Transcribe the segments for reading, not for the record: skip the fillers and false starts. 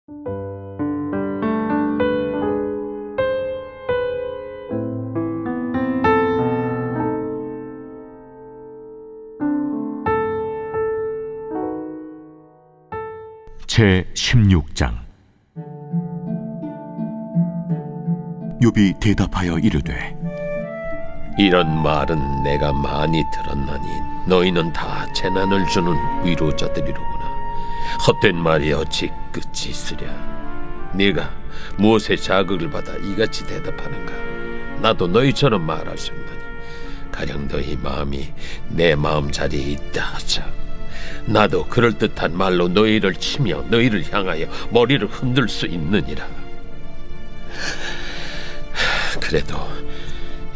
제16장. 욥이 대답하여 이르되, 이런 말은 내가 많이 들었나니 너희는 다 재난을 주는 위로자들이로구나. 헛된 말이 어찌 끝이 있으랴. 네가 무엇에 자극을 받아 이같이 대답하는가? 나도 너희처럼 말할 수 있나니 가령 너희 마음이 내 마음 자리에 있다 하자. 나도 그럴듯한 말로 너희를 치며 너희를 향하여 머리를 흔들 수 있느니라. 그래도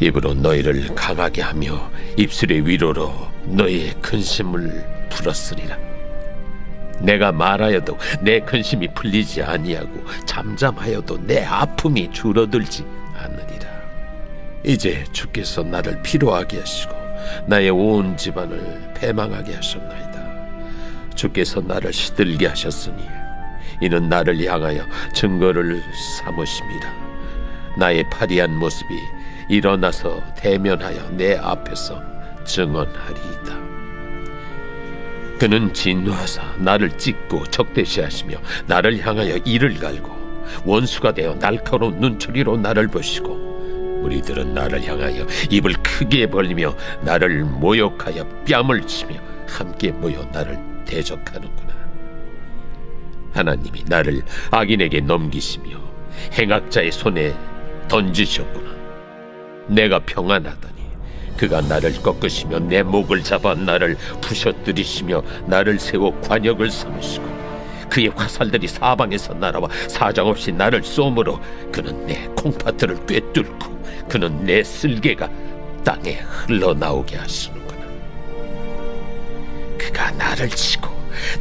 입으로 너희를 강하게 하며 입술의 위로로 너희의 근심을 풀었으리라. 내가 말하여도 내 근심이 풀리지 아니하고 잠잠하여도 내 아픔이 줄어들지 않으리라. 이제 주께서 나를 피로하게 하시고 나의 온 집안을 패망하게 하셨나이다. 주께서 나를 시들게 하셨으니 이는 나를 향하여 증거를 삼으심이라. 나의 파리한 모습이 일어나서 대면하여 내 앞에서 증언하리이다. 그는 진노하사 나를 찢고 적대시하시며 나를 향하여 이를 갈고 원수가 되어 날카로운 눈초리로 나를 보시고 무리들은 나를 향하여 입을 크게 벌리며 나를 모욕하여 뺨을 치며 함께 모여 나를 대적하는구나. 하나님이 나를 악인에게 넘기시며 행악자의 손에 던지셨구나. 내가 평안하더니 그가 나를 꺾으시며 내 목을 잡아 나를 부셔뜨리시며 나를 세워 관역을 삼으시고 그의 화살들이 사방에서 날아와 사정없이 나를 쏘므로 그는 내 콩팥들을 꿰뚫고 그는 내 쓸개가 땅에 흘러나오게 하시는구나. 그가 나를 치고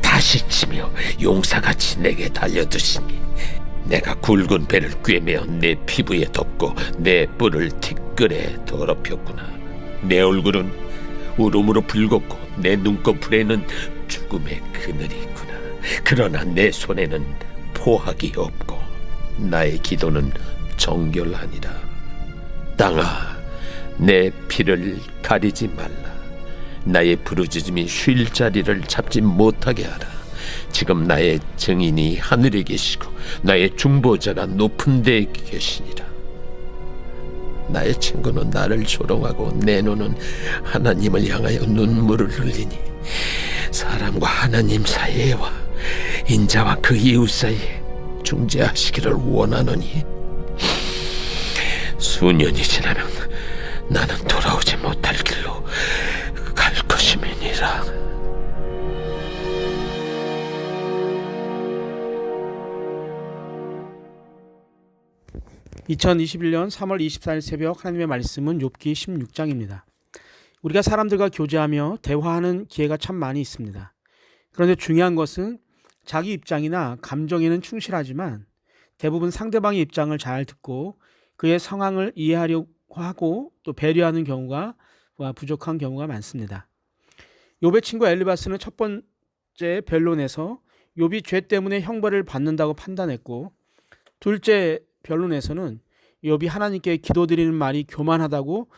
다시 치며 용사같이 내게 달려드시니 내가 굵은 배를 꿰매어 내 피부에 덮고 내 뿔을 티끌에 더럽혔구나. 내 얼굴은 울음으로 붉었고 내 눈꺼풀에는 죽음의 그늘이 있구나. 그러나 내 손에는 포악이 없고 나의 기도는 정결하니라. 땅아, 내 피를 가리지 말라. 나의 부르짖음이 쉴 자리를 잡지 못하게 하라. 지금 나의 증인이 하늘에 계시고 나의 중보자가 높은 데에 계시니라. 나의 친구는 나를 조롱하고 내 눈은 하나님을 향하여 눈물을 흘리니 사람과 하나님 사이에와 인자와 그 이웃 사이에 중재하시기를 원하노니 수년이 지나면 나는 돌아오지 못할 길로 갈 것임이니라. 2021년 3월 24일 새벽 하나님의 말씀은 욥기 16장입니다. 우리가 사람들과 교제하며 대화하는 기회가 참 많이 있습니다. 그런데 중요한 것은 자기 입장이나 감정에는 충실하지만 대부분 상대방의 입장을 잘 듣고 그의 상황을 이해하려고 하고 또 배려하는 경우가 부족한 경우가 많습니다. 욥의 친구 엘리바스는 첫 번째 변론에서 욥이 죄 때문에 형벌을 받는다고 판단했고, 둘째 변론에서는 욥이 하나님께 기도드리는 말이 교만하다고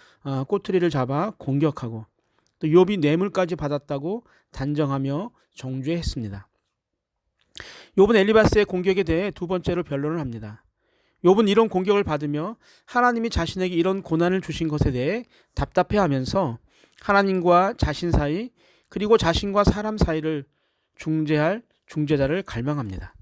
꼬투리를 잡아 공격하고 또 욥이 뇌물까지 받았다고 단정하며 정죄했습니다. 욥은 엘리바스의 공격에 대해 두 번째로 변론을 합니다. 욥은 이런 공격을 받으며 하나님이 자신에게 이런 고난을 주신 것에 대해 답답해하면서 하나님과 자신 사이 그리고 자신과 사람 사이를 중재할 중재자를 갈망합니다.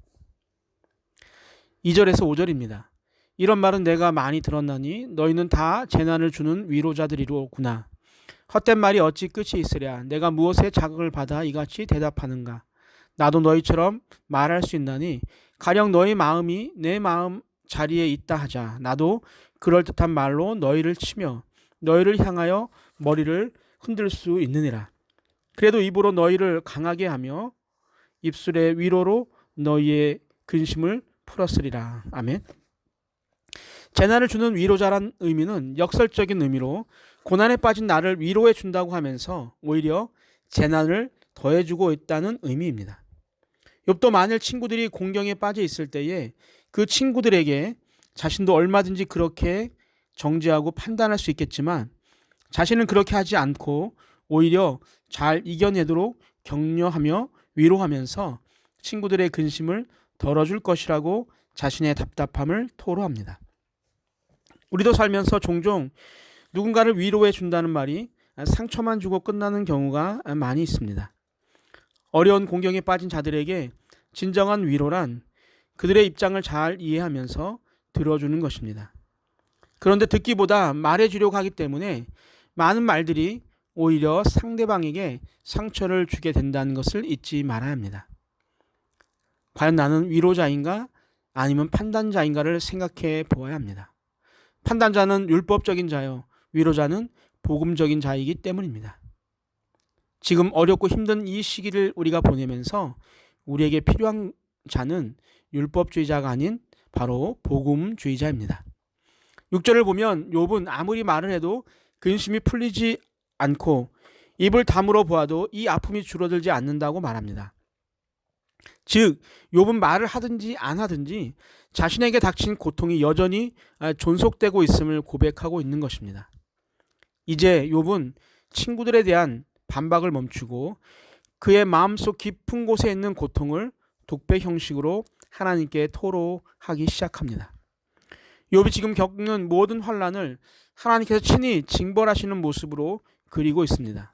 2절에서 5절입니다. 이런 말은 내가 많이 들었나니 너희는 다 재난을 주는 위로자들이로구나. 헛된 말이 어찌 끝이 있으랴. 내가 무엇에 자극을 받아 이같이 대답하는가. 나도 너희처럼 말할 수 있나니 가령 너희 마음이 내 마음 자리에 있다 하자. 나도 그럴듯한 말로 너희를 치며 너희를 향하여 머리를 흔들 수 있느니라. 그래도 입으로 너희를 강하게 하며 입술의 위로로 너희의 근심을 풀었으리라. 아멘. 재난을 주는 위로자란 의미는 역설적인 의미로 고난에 빠진 나를 위로해 준다고 하면서 오히려 재난을 더해주고 있다는 의미입니다. 욥도 만일 친구들이 공경에 빠져 있을 때에 그 친구들에게 자신도 얼마든지 그렇게 정죄하고 판단할 수 있겠지만 자신은 그렇게 하지 않고 오히려 잘 이겨내도록 격려하며 위로하면서 친구들의 근심을 덜어줄 것이라고 자신의 답답함을 토로합니다. 우리도 살면서 종종 누군가를 위로해 준다는 말이 상처만 주고 끝나는 경우가 많이 있습니다. 어려운 공경에 빠진 자들에게 진정한 위로란 그들의 입장을 잘 이해하면서 들어주는 것입니다. 그런데 듣기보다 말해주려고 하기 때문에 많은 말들이 오히려 상대방에게 상처를 주게 된다는 것을 잊지 말아야 합니다. 과연 나는 위로자인가 아니면 판단자인가를 생각해 보아야 합니다. 판단자는 율법적인 자요, 위로자는 복음적인 자이기 때문입니다. 지금 어렵고 힘든 이 시기를 우리가 보내면서 우리에게 필요한 자는 율법주의자가 아닌 바로 복음주의자입니다. 6절을 보면 욥은 아무리 말을 해도 근심이 풀리지 않고 입을 다물어 보아도 이 아픔이 줄어들지 않는다고 말합니다. 즉 욥은 말을 하든지 안 하든지 자신에게 닥친 고통이 여전히 존속되고 있음을 고백하고 있는 것입니다. 이제 욥은 친구들에 대한 반박을 멈추고 그의 마음속 깊은 곳에 있는 고통을 독백 형식으로 하나님께 토로하기 시작합니다. 욥이 지금 겪는 모든 환난을 하나님께서 친히 징벌하시는 모습으로 그리고 있습니다.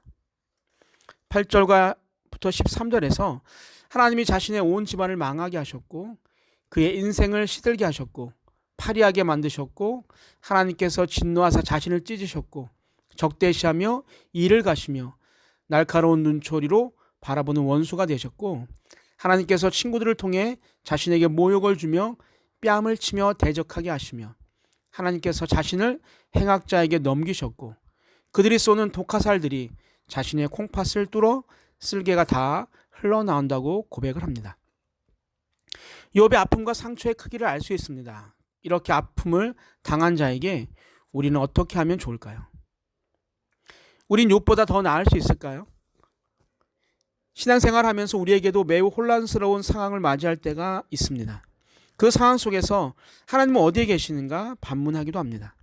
8절부터 13절에서 하나님이 자신의 온 집안을 망하게 하셨고 그의 인생을 시들게 하셨고 파리하게 만드셨고 하나님께서 진노하사 자신을 찢으셨고 적대시하며 일을 가시며 날카로운 눈초리로 바라보는 원수가 되셨고 하나님께서 친구들을 통해 자신에게 모욕을 주며 뺨을 치며 대적하게 하시며 하나님께서 자신을 행악자에게 넘기셨고 그들이 쏘는 독화살들이 자신의 콩팥을 뚫어 쓸개가 다 흘러나온다고 고백을 합니다. 욥의 아픔과 상처의 크기를 알 수 있습니다. 이렇게 아픔을 당한 자에게 우리는 어떻게 하면 좋을까요? 우린 욥보다 더 나을 수 있을까요? 신앙생활하면서 우리에게도 매우 혼란스러운 상황을 맞이할 때가 있습니다. 그 상황 속에서 하나님은 어디에 계시는가 반문하기도 합니다.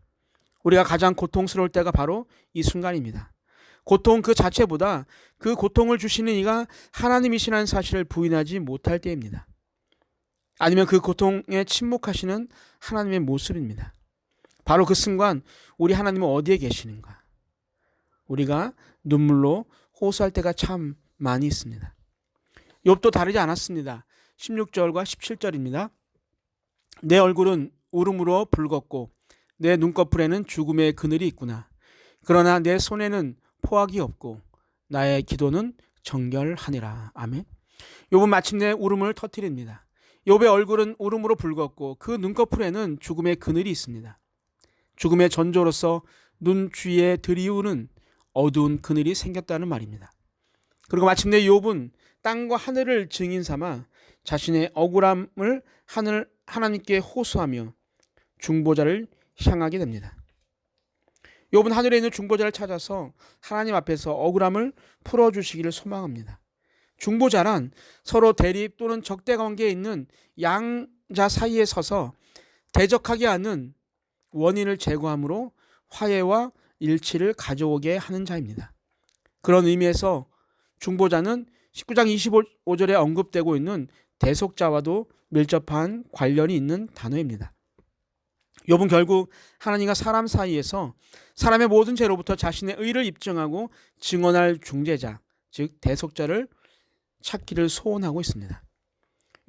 우리가 가장 고통스러울 때가 바로 이 순간입니다. 고통 그 자체보다 그 고통을 주시는 이가 하나님이시라는 사실을 부인하지 못할 때입니다. 아니면 그 고통에 침묵하시는 하나님의 모습입니다. 바로 그 순간 우리 하나님은 어디에 계시는가? 우리가 눈물로 호소할 때가 참 많이 있습니다. 욥도 다르지 않았습니다. 16절과 17절입니다. 내 얼굴은 울음으로 붉었고 내 눈꺼풀에는 죽음의 그늘이 있구나. 그러나 내 손에는 포악이 없고 나의 기도는 정결하니라. 아멘. 욥은 마침내 울음을 터뜨립니다. 욥의 얼굴은 울음으로 붉었고 그 눈꺼풀에는 죽음의 그늘이 있습니다. 죽음의 전조로서 눈 주위에 들이우는 어두운 그늘이 생겼다는 말입니다. 그리고 마침내 욥은 땅과 하늘을 증인 삼아 자신의 억울함을 하나님께 호소하며 중보자를 향하게 됩니다. 욥은 하늘에 있는 중보자를 찾아서 하나님 앞에서 억울함을 풀어주시기를 소망합니다. 중보자란 서로 대립 또는 적대 관계에 있는 양자 사이에 서서 대적하게 하는 원인을 제거함으로 화해와 일치를 가져오게 하는 자입니다. 그런 의미에서 중보자는 19장 25절에 언급되고 있는 대속자와도 밀접한 관련이 있는 단어입니다. 욥은 결국 하나님과 사람 사이에서 사람의 모든 죄로부터 자신의 의를 입증하고 증언할 중재자, 즉 대속자를 찾기를 소원하고 있습니다.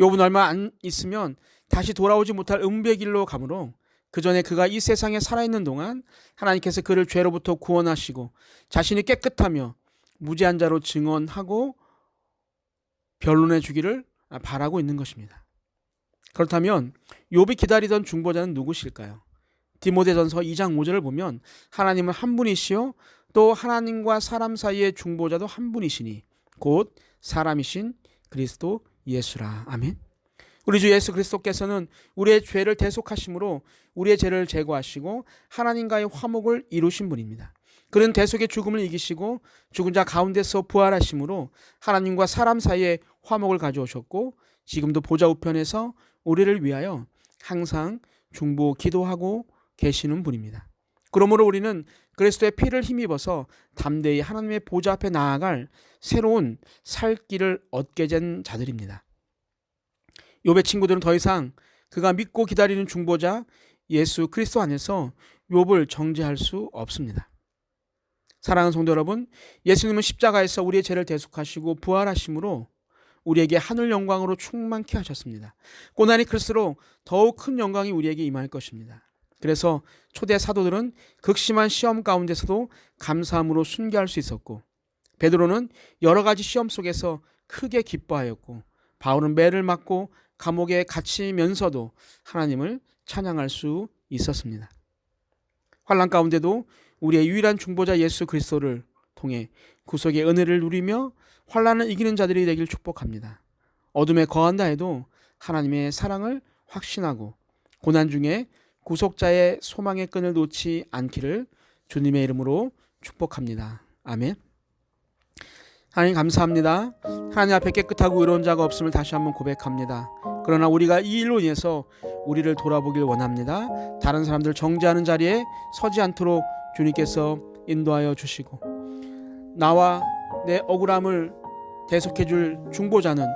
욥은 얼마 안 있으면 다시 돌아오지 못할 음부의 길로 가므로 그 전에 그가 이 세상에 살아있는 동안 하나님께서 그를 죄로부터 구원하시고 자신이 깨끗하며 무죄한 자로 증언하고 변론해 주기를 바라고 있는 것입니다. 그렇다면 욥이 기다리던 중보자는 누구실까요? 디모데전서 2장 5절을 보면 하나님은 한 분이시요 또 하나님과 사람 사이의 중보자도 한 분이시니 곧 사람이신 그리스도 예수라. 아멘. 우리 주 예수 그리스도께서는 우리의 죄를 대속하심으로 우리의 죄를 제거하시고 하나님과의 화목을 이루신 분입니다. 그는 대속의 죽음을 이기시고 죽은 자 가운데서 부활하심으로 하나님과 사람 사이에 화목을 가져오셨고 지금도 보좌 우편에서 우리를 위하여 항상 중보 기도하고 계시는 분입니다. 그러므로 우리는 그리스도의 피를 힘입어서 담대히 하나님의 보좌 앞에 나아갈 새로운 살 길을 얻게 된 자들입니다. 욥의 친구들은 더 이상 그가 믿고 기다리는 중보자 예수 그리스도 안에서 욥을 정죄할 수 없습니다. 사랑하는 성도 여러분, 예수님은 십자가에서 우리의 죄를 대속하시고 부활하심으로 우리에게 하늘 영광으로 충만케 하셨습니다. 고난이 클수록 더욱 큰 영광이 우리에게 임할 것입니다. 그래서 초대 사도들은 극심한 시험 가운데서도 감사함으로 순교할 수 있었고, 베드로는 여러 가지 시험 속에서 크게 기뻐하였고, 바울은 매를 맞고 감옥에 갇히면서도 하나님을 찬양할 수 있었습니다. 환난 가운데도 우리의 유일한 중보자 예수 그리스도를 통해 구속의 은혜를 누리며 환난을 이기는 자들이 되길 축복합니다. 어둠에 거한다 해도 하나님의 사랑을 확신하고 고난 중에 구속자의 소망의 끈을 놓지 않기를 주님의 이름으로 축복합니다. 아멘. 하나님 감사합니다. 하나님 앞에 깨끗하고 의로운 자가 없음을 다시 한번 고백합니다. 그러나 우리가 이 일로 인해서 우리를 돌아보길 원합니다. 다른 사람들 정죄하는 자리에 서지 않도록 주님께서 인도하여 주시고, 나와 내 억울함을 대속해 줄 중보자는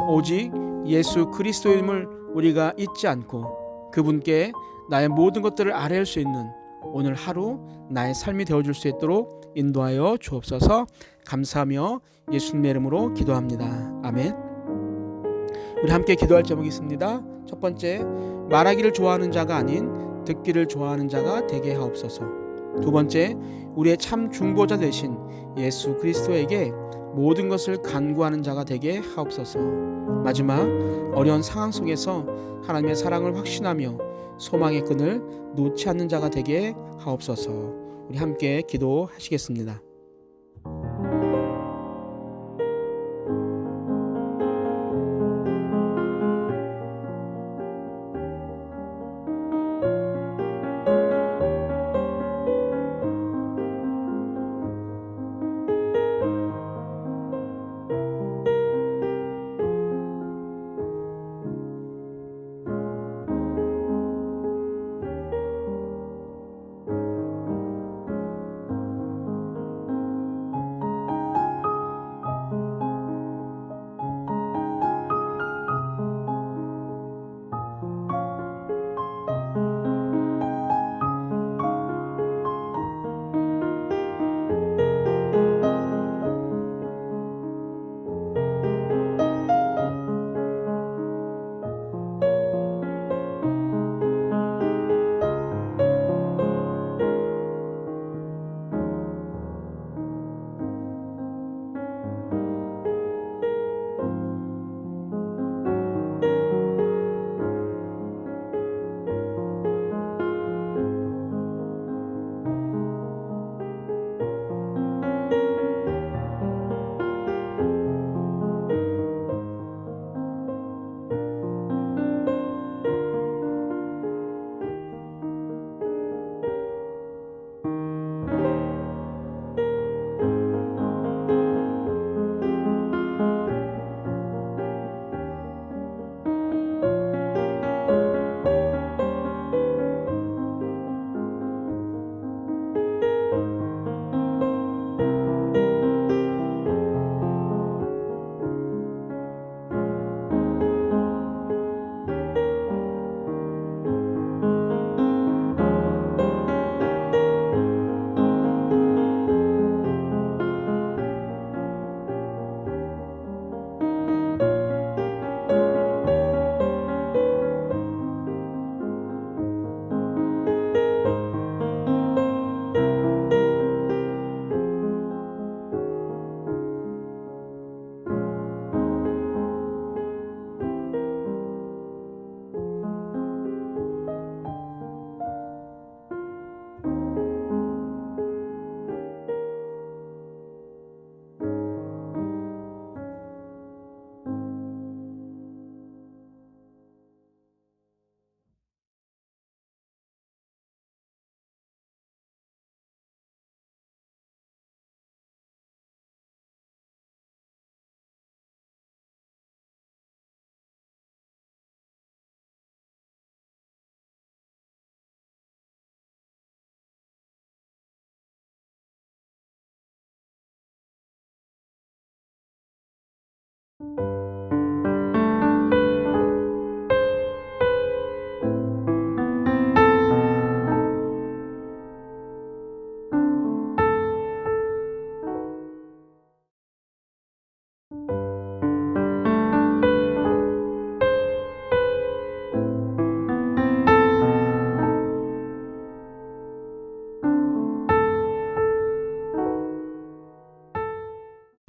오직 예수 그리스도임을 우리가 잊지 않고 그분께 나의 모든 것들을 아뢰할 수 있는 오늘 하루 나의 삶이 되어줄 수 있도록 인도하여 주옵소서. 감사하며 예수님의 이름으로 기도합니다. 아멘. 우리 함께 기도할 제목이 있습니다. 첫 번째, 말하기를 좋아하는 자가 아닌 듣기를 좋아하는 자가 되게 하옵소서. 두 번째, 우리의 참 중보자 되신 예수 그리스도에게 모든 것을 간구하는 자가 되게 하옵소서. 마지막, 어려운 상황 속에서 하나님의 사랑을 확신하며 소망의 끈을 놓지 않는 자가 되게 하옵소서. 우리 함께 기도하시겠습니다.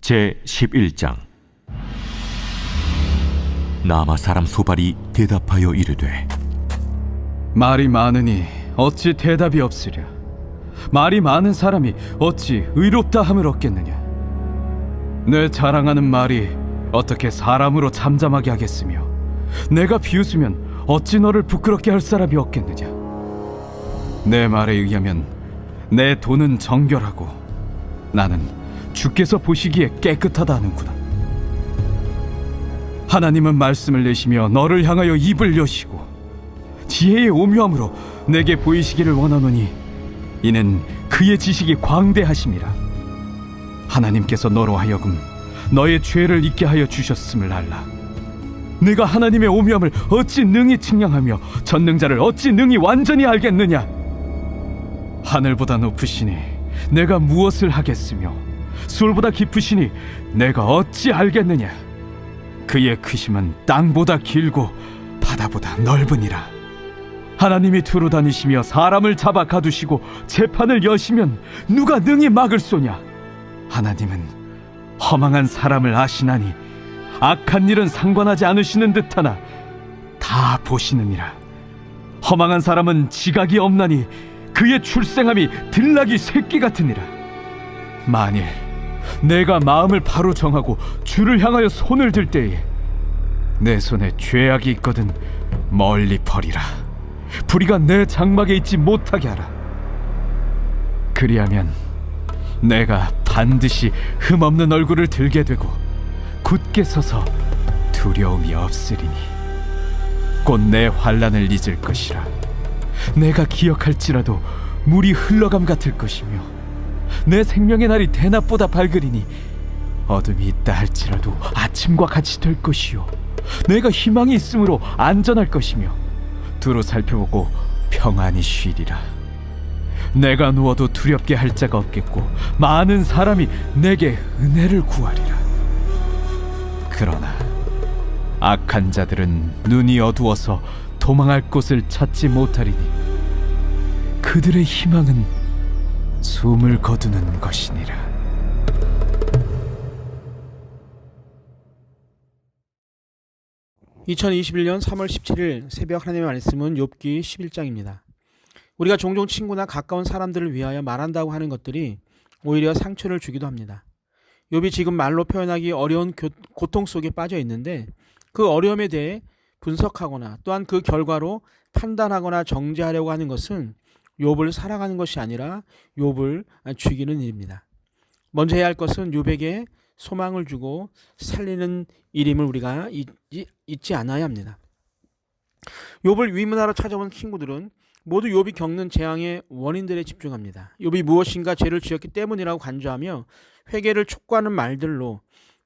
제 11장. 나마 사람 소발이 대답하여 이르되, 말이 많으니 어찌 대답이 없으랴. 말이 많은 사람이 어찌 의롭다 함을 얻겠느냐. 내 자랑하는 말이 어떻게 사람으로 잠잠하게 하겠으며, 내가 비웃으면 어찌 너를 부끄럽게 할 사람이 없겠느냐. 내 말에 의하면 내 돈은 정결하고 나는 주께서 보시기에 깨끗하다 하는구나. 하나님은 말씀을 내시며 너를 향하여 입을 여시고 지혜의 오묘함으로 내게 보이시기를 원하노니 이는 그의 지식이 광대하심이라. 하나님께서 너로 하여금 너의 죄를 잊게 하여 주셨음을 알라. 내가 하나님의 오묘함을 어찌 능히 측량하며 전능자를 어찌 능히 완전히 알겠느냐. 하늘보다 높으시니 내가 무엇을 하겠으며 수월보다 깊으시니 내가 어찌 알겠느냐. 그의 크심은 땅보다 길고 바다보다 넓으니라. 하나님이 두루 다니시며 사람을 잡아 가두시고 재판을 여시면 누가 능히 막을 소냐. 하나님은 허망한 사람을 아시나니 악한 일은 상관하지 않으시는 듯하나 다 보시느니라. 허망한 사람은 지각이 없나니 그의 출생함이 들나귀 새끼 같으니라. 만일 내가 마음을 바로 정하고 주를 향하여 손을 들 때에 내 손에 죄악이 있거든 멀리 버리라. 불의가 내 장막에 있지 못하게 하라. 그리하면 내가 반드시 흠없는 얼굴을 들게 되고 굳게 서서 두려움이 없으리니 곧 내 환난을 잊을 것이라. 내가 기억할지라도 물이 흘러감 같을 것이며 내 생명의 날이 대낮보다 밝으리니 어둠이 있다 할지라도 아침과 같이 될 것이요 내가 희망이 있으므로 안전할 것이며 두루 살펴보고 평안히 쉬리라. 내가 누워도 두렵게 할 자가 없겠고 많은 사람이 내게 은혜를 구하리라. 그러나 악한 자들은 눈이 어두워서 도망할 곳을 찾지 못하리니 그들의 희망은 숨을 거두는 것이니라. (2021년 3월 17일) 새벽 하나님의 말씀은 욥기 11장입니다. 우리가 종종 친구나 가까운 사람들을 위하여 말한다고 하는 것들이 오히려 상처를 주기도 합니다. 욥이 지금 말로 표현하기 어려운 고통 속에 빠져 있는데 그 어려움에 대해 분석하거나 또한 그 결과로 판단하거나 정죄하려고 하는 것은 욥을 사랑하는 것이 아니라 욥을 죽이는 일입니다. 먼저 해야 할 것은 욥에게 소망을 주고 살리는 일임을 우리가 잊지 않아야 합니다. 욥을 위문하러 찾아온 친구들은 모두 욥이 겪는 재앙의 원인들에 집중합니다. 욥이 무엇인가 죄를 지었기 때문이라고 간주하며 회개를 촉구하는 말들로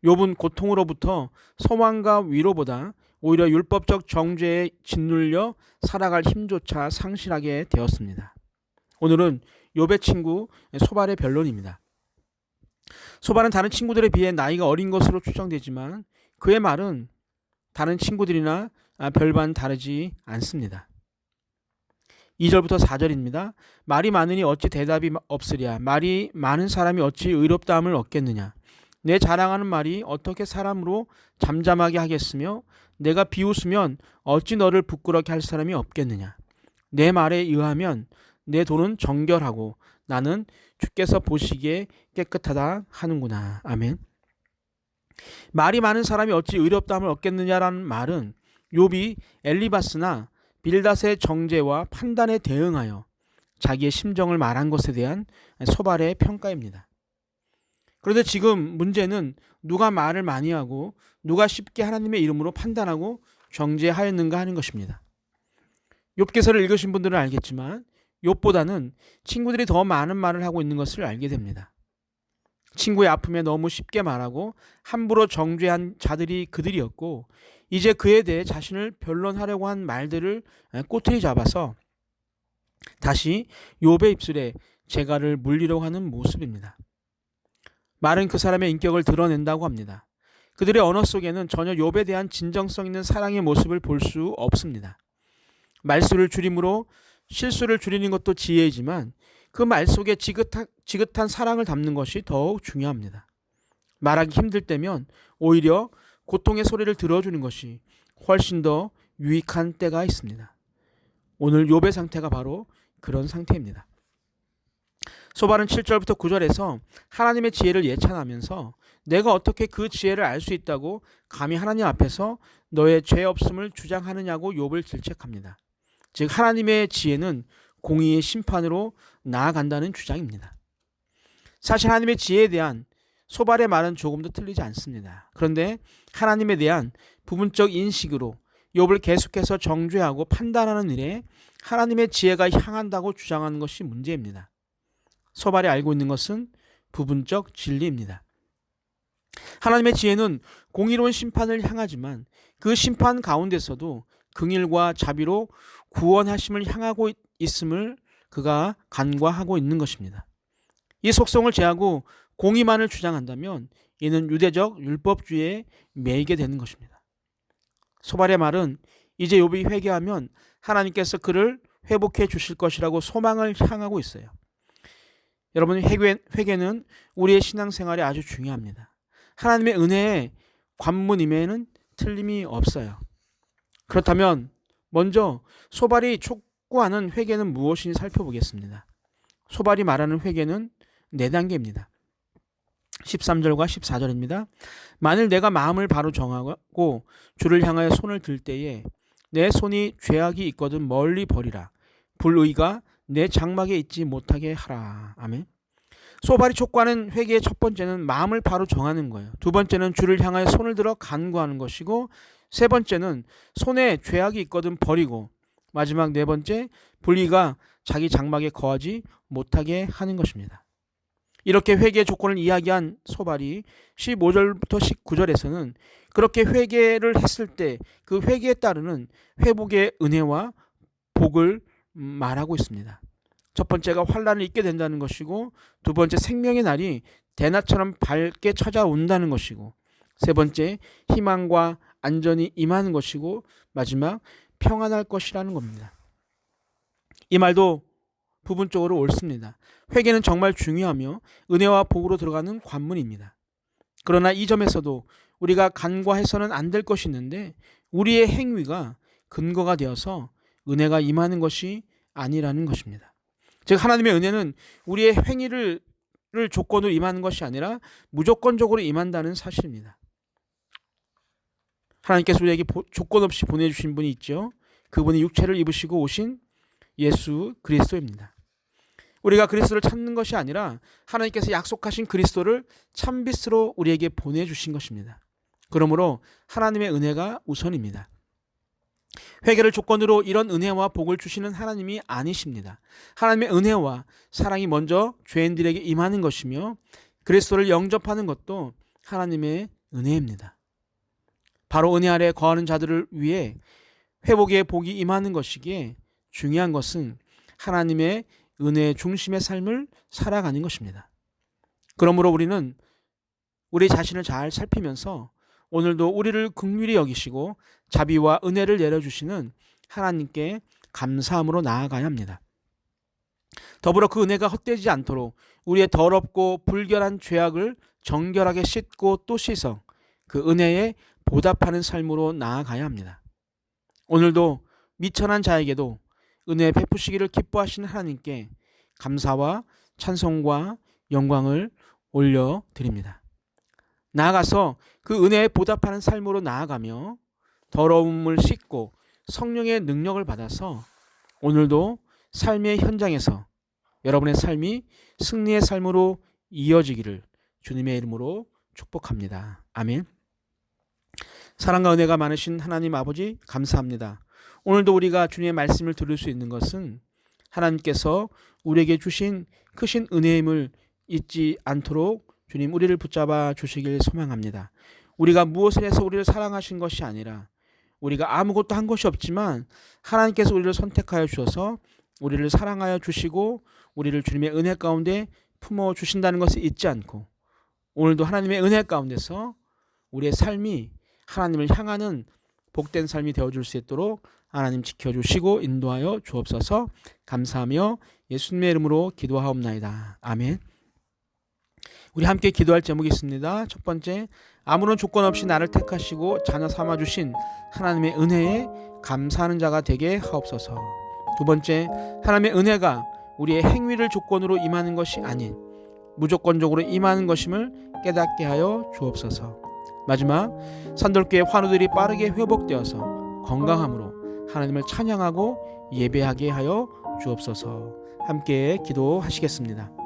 욥은 고통으로부터 소망과 위로보다 오히려 율법적 정죄에 짓눌려 살아갈 힘조차 상실하게 되었습니다. 오늘은 욥의 친구 소발의 변론입니다. 소발은 다른 친구들에 비해 나이가 어린 것으로 추정되지만 그의 말은 다른 친구들이나 별반 다르지 않습니다. 2절부터 4절입니다. 말이 많으니 어찌 대답이 없으랴. 말이 많은 사람이 어찌 의롭다함을 얻겠느냐. 내 자랑하는 말이 어떻게 사람으로 잠잠하게 하겠으며 내가 비웃으면 어찌 너를 부끄럽게 할 사람이 없겠느냐. 내 말에 의하면 내 돈은 정결하고 나는 주께서 보시기에 깨끗하다 하는구나. 아멘. 말이 많은 사람이 어찌 의롭다함을 얻겠느냐라는 말은 욥이 엘리바스나 빌닷의 정죄와 판단에 대응하여 자기의 심정을 말한 것에 대한 소발의 평가입니다. 그런데 지금 문제는 누가 말을 많이 하고 누가 쉽게 하나님의 이름으로 판단하고 정죄하였는가 하는 것입니다. 욥기서를 읽으신 분들은 알겠지만 욥보다는 친구들이 더 많은 말을 하고 있는 것을 알게 됩니다. 친구의 아픔에 너무 쉽게 말하고 함부로 정죄한 자들이 그들이었고, 이제 그에 대해 자신을 변론하려고 한 말들을 꼬투리 잡아서 다시 욥의 입술에 재갈을 물리려고 하는 모습입니다. 말은 그 사람의 인격을 드러낸다고 합니다. 그들의 언어 속에는 전혀 욥에 대한 진정성 있는 사랑의 모습을 볼 수 없습니다. 말수를 줄임으로 실수를 줄이는 것도 지혜이지만 그 말 속에 지긋한 사랑을 담는 것이 더욱 중요합니다. 말하기 힘들 때면 오히려 고통의 소리를 들어주는 것이 훨씬 더 유익한 때가 있습니다. 오늘 욥의 상태가 바로 그런 상태입니다. 소발은 7절부터 9절에서 하나님의 지혜를 예찬하면서 내가 어떻게 그 지혜를 알 수 있다고 감히 하나님 앞에서 너의 죄 없음을 주장하느냐고 욥을 질책합니다. 즉 하나님의 지혜는 공의의 심판으로 나아간다는 주장입니다. 사실 하나님의 지혜에 대한 소발의 말은 조금도 틀리지 않습니다. 그런데 하나님에 대한 부분적 인식으로 욥을 계속해서 정죄하고 판단하는 일에 하나님의 지혜가 향한다고 주장하는 것이 문제입니다. 소발이 알고 있는 것은 부분적 진리입니다. 하나님의 지혜는 공의로운 심판을 향하지만 그 심판 가운데서도 긍휼과 자비로 구원하심을 향하고 있음을 그가 간과하고 있는 것입니다. 이 속성을 제하고 공의만을 주장한다면 이는 유대적 율법주의에 매이게 되는 것입니다. 소발의 말은 이제 욥이 회개하면 하나님께서 그를 회복해 주실 것이라고 소망을 향하고 있어요. 여러분, 회개는 우리의 신앙생활에 아주 중요합니다. 하나님의 은혜의 관문임에는 틀림이 없어요. 그렇다면 먼저 소발이 촉구하는 회개는 무엇인지 살펴보겠습니다. 소발이 말하는 회개는 4단계입니다. 13절과 14절입니다. 만일 내가 마음을 바로 정하고 주를 향하여 손을 들 때에 내 손이 죄악이 있거든 멀리 버리라. 불의가 내 장막에 있지 못하게 하라. 아멘. 소발이 촉구하는 회개의 첫 번째는 마음을 바로 정하는 거예요. 두 번째는 주를 향하여 손을 들어 간구하는 것이고, 세 번째는 손에 죄악이 있거든 버리고, 마지막 네 번째 불의가 자기 장막에 거하지 못하게 하는 것입니다. 이렇게 회개의 조건을 이야기한 소발이 15절부터 19절에서는 그렇게 회개를 했을 때 그 회개에 따르는 회복의 은혜와 복을 말하고 있습니다. 첫 번째가 환난을 잊게 된다는 것이고, 두 번째 생명의 날이 대낮처럼 밝게 찾아온다는 것이고, 세 번째 희망과 안전이 임하는 것이고, 마지막 평안할 것이라는 겁니다. 이 말도 부분적으로 옳습니다. 회개는 정말 중요하며 은혜와 복으로 들어가는 관문입니다. 그러나 이 점에서도 우리가 간과해서는 안 될 것이 있는데, 우리의 행위가 근거가 되어서 은혜가 임하는 것이 아니라는 것입니다. 즉 하나님의 은혜는 우리의 행위를 조건으로 임하는 것이 아니라 무조건적으로 임한다는 사실입니다. 하나님께서 우리에게 조건 없이 보내주신 분이 있죠. 그분이 육체를 입으시고 오신 예수 그리스도입니다. 우리가 그리스도를 찾는 것이 아니라 하나님께서 약속하신 그리스도를 참빛으로 우리에게 보내주신 것입니다. 그러므로 하나님의 은혜가 우선입니다. 회개를 조건으로 이런 은혜와 복을 주시는 하나님이 아니십니다. 하나님의 은혜와 사랑이 먼저 죄인들에게 임하는 것이며 그리스도를 영접하는 것도 하나님의 은혜입니다. 바로 은혜 아래 거하는 자들을 위해 회복의 복이 임하는 것이기에 중요한 것은 하나님의 은혜의 중심의 삶을 살아가는 것입니다. 그러므로 우리는 우리 자신을 잘 살피면서 오늘도 우리를 긍휼히 여기시고 자비와 은혜를 내려주시는 하나님께 감사함으로 나아가야 합니다. 더불어 그 은혜가 헛되지 않도록 우리의 더럽고 불결한 죄악을 정결하게 씻고 또 씻어 그 은혜에 보답하는 삶으로 나아가야 합니다. 오늘도 미천한 자에게도 은혜 베푸시기를 기뻐하시는 하나님께 감사와 찬송과 영광을 올려드립니다. 나아가서 그 은혜에 보답하는 삶으로 나아가며 더러움을 씻고 성령의 능력을 받아서 오늘도 삶의 현장에서 여러분의 삶이 승리의 삶으로 이어지기를 주님의 이름으로 축복합니다. 아멘. 사랑과 은혜가 많으신 하나님 아버지 감사합니다. 오늘도 우리가 주님의 말씀을 들을 수 있는 것은 하나님께서 우리에게 주신 크신 은혜임을 잊지 않도록 주님 우리를 붙잡아 주시길 소망합니다. 우리가 무엇을 해서 우리를 사랑하신 것이 아니라 우리가 아무것도 한 것이 없지만 하나님께서 우리를 선택하여 주셔서 우리를 사랑하여 주시고 우리를 주님의 은혜 가운데 품어 주신다는 것을 잊지 않고 오늘도 하나님의 은혜 가운데서 우리의 삶이 하나님을 향하는 복된 삶이 되어줄 수 있도록 하나님 지켜주시고 인도하여 주옵소서. 감사하며 예수님의 이름으로 기도하옵나이다. 아멘. 우리 함께 기도할 제목이 있습니다. 첫 번째, 아무런 조건 없이 나를 택하시고 자녀 삼아주신 하나님의 은혜에 감사하는 자가 되게 하옵소서. 두 번째, 하나님의 은혜가 우리의 행위를 조건으로 임하는 것이 아닌 무조건적으로 임하는 것임을 깨닫게 하여 주옵소서. 마지막, 산돌교회 환우들이 빠르게 회복되어서 건강함으로 하나님을 찬양하고 예배하게 하여 주옵소서. 함께 기도하시겠습니다.